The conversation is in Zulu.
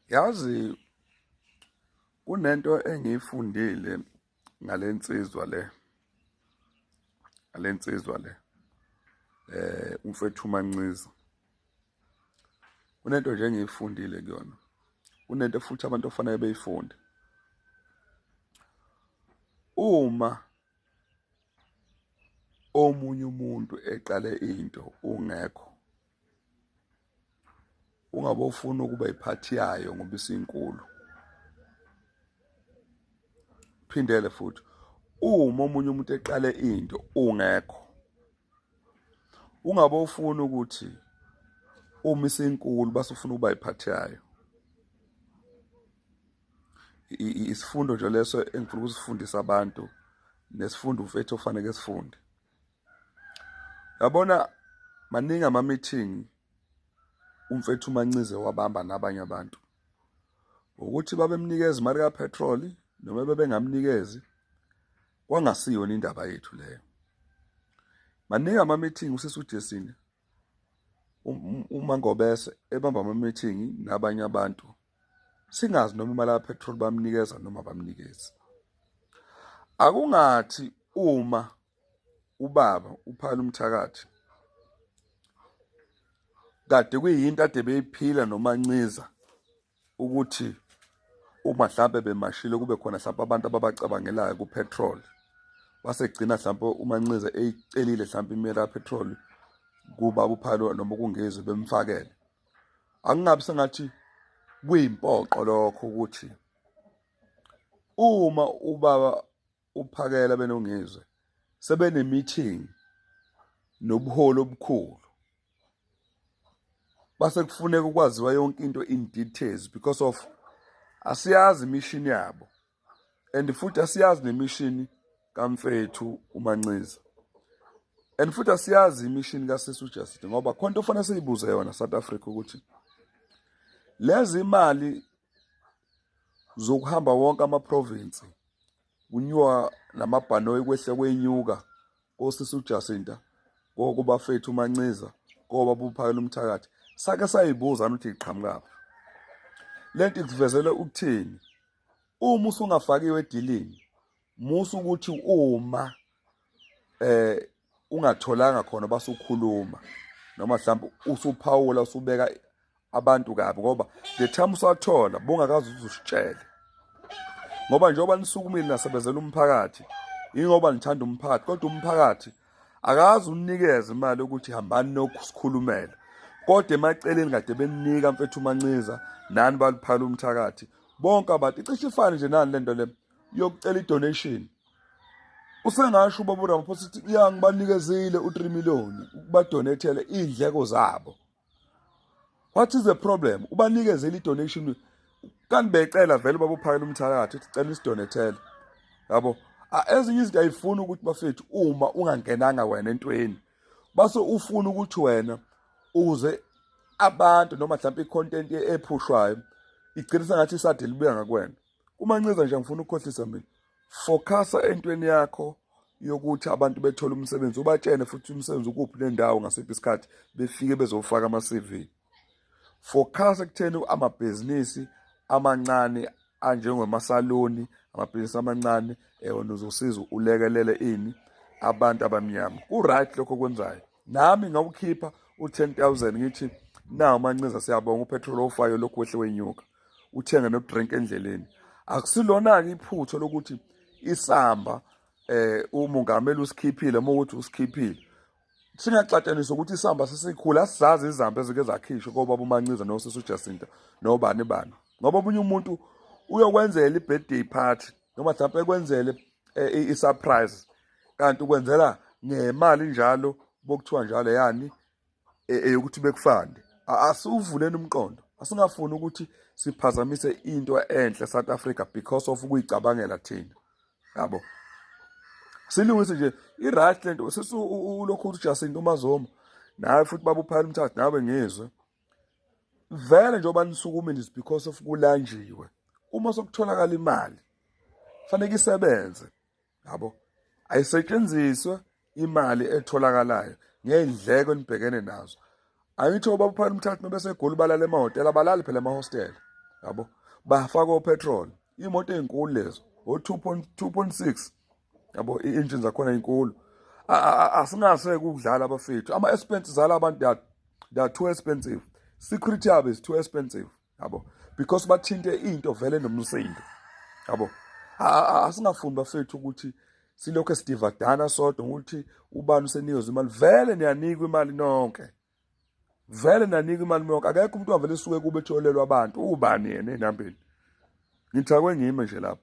Yazi kunento engiyifundile ngale nsizwa le umfethu uManxiza. Kunento nje engiyifundile kuyona. Kunento futhi abantu ofanele beyifunde. Uma omunye umuntu eqale into ungekho, ungabe ufuna ukuba iphathi yayo ngoba isinkulu. Phindele futhi, uma omunye umuntu eqale into ungekho, ungabe ufuna ukuthi uma isinkulu base ufuna ukuba iphathi yayo. Isifundo nje leso engifuna ukusifundisa abantu, nesifundo mfethu ofanele sifunde. Yabona maningi ama-meeting umfethu uManxiza wabamba nabanye abantu, ukuthi babemnikeza imali kapetrol noma bebengamnikezi, kwangasiyona indaba yethu leyo. Maningi ama-meeting usisi uJesina uMangobese ebamba ama-meeting nabanye abantu, singazi noma imali kapetrol bamnikeza noma bamnikezi. Akungathi uma ubaba uPhalo Mthakathi kade kuyinto ade beyiphila noManxiza ukuthi uma mhlambe bemashile kube khona mhlawumbe abantu ababacabangelayo kupetrol, wasegcina mhlawumbe uManxiza eyicelile mhlawumbe imali kapetrol kuba uPhalo noma kungezwe bemfakele. Akungabi sengathi kuyimpoqo lokho ukuthi uma ubaba uPhakela benongizwe sebene-meeting nobuholi obukhulu, base kufuneka ukwaziwa yonke into in details because of asiyazi imission yabo, and futhi asiyazi nemission kamfethu uManxiza, and futhi asiyazi imission kaSisi uJesina, ngoba khona into ofanele siyibuze yona South Africa ukuthi lezi imali zokuhamba wonke ama-province kunyuka namabhanoyi kwehle kwenyuka koSisi uJesina, kubafethu uManxiza, kobaba uPhalo Mthakathi, sake sayibuza ukuthi iqhamukaphi. Lento ikuvezele ukuthini? Uma usungafakiwe edilini, musu ukuthi uma ungatholanga khona basukhuluma noma mhlawumbe usuphawula usubeka abantu kabi, ngoba the time usathola bongakazi uzusitshele. Ngoba njengoba nisukumile nasebenzela umphakathi, ingoba nithanda umphakathi, kodwa umphakathi akazi unikeze imali ukuthi hambani nokusikhulumela. Kodwa emaceleni kade beninika mfethu uManxiza nani baliPhalo Mthakathi, bonke abantu icishe ifane nje nani lento le yokucela idonation. Usengasho ubaba uRamaphosa ukuthi ngibanikezile u3 million ukubadonethela indleko zabo. What is the problem? Ubanikezele idonation kanti becela vele ubaba uPhalo Mthakathi ukuthi cela isidonethele. Yabo, ezinye izinto ayifuni ukuthi bafethu uma ungangenanga wena entweni, base ufuna ukuthi wena uze abantu noma mhlawumbe icontent ephushwayo igcina sengathi isade libuya ngakwena. uManxiza nje ngifuna ukukhohlisa mina, focusa entweni yakho yokuthi abantu bethola umsebenzi, ubatshene futhi umsebenzi ukuphi nendawo ngasiphi isikhathi befike bezofaka ama-CV. Focus ekutheni amabhizinisi amancane anjengemasaloni, amabhizinisi amancane wena uzosiza ulekelele ini abantu abamnyama. Ku-right lokho kwenzayo. Nami ngawukhipha u10,000 ngithi nawu uManxiza siyabonga upetrol ofayo lokhu wehle wenyuka, uthenge nokudrink endleleni. Akusilona-ke iphutho lokuthi isamba umongameli usikhiphile uma ukuthi usikhiphile. Singaxatshaniswa ukuthi isamba sesikhulu, asizazi izamba ezike zakhishwa kobaba uManxiza noSisi uJesina nobani bani. Ngoba omunye umuntu uyokwenzela i-birthday party noma mhlawumbe ekwenzele i-surprise, kanti ukwenzela ngemali njalo bokuthiwa njalo yani ukuthi bekufande. Asuvuleni umqondo, asingafuni ukuthi siphazamise into enhle South Africa because of ukuyicabangela thina. Yabo, silungise nje i-right lento. Sisi ulokhu uJesina uMazoma nawe futhi baba uPhalo Mthakathi nawe ngizwe vele njengoba nisukumile is because of kulanjiwe. Uma sokutholakala imali fanele isebenze, yabo, ayisetshenziswe imali etholakalayo ngendleko enibhekene nazo. Angithi ubaba uPhalo Mthakathi mebese egoli balala emahhotela, abalali phela emahostela. yabo, bafaka opetrol, imoto ey'nkulu lezo o-2.6, yabo, i-engine zakhona ey'nkulu. Asingase ukudlala abafethu, ama-expenses ala abantu they are too expensive, security yabo is too expensive, yabo, because bathinte into vele nomsindo, yabo. Asingafuni bafethu ukuthi silokho esidivadana sodwa ukuthi ubani usenikezwe imali. Vele niyanikwa imali nonke, vele niyanikwa imali nonke. Akekho umuntu wavele esuke kube etholelwa abantu. Ubani yena enambeni? Ngithakwe ngime nje lapha.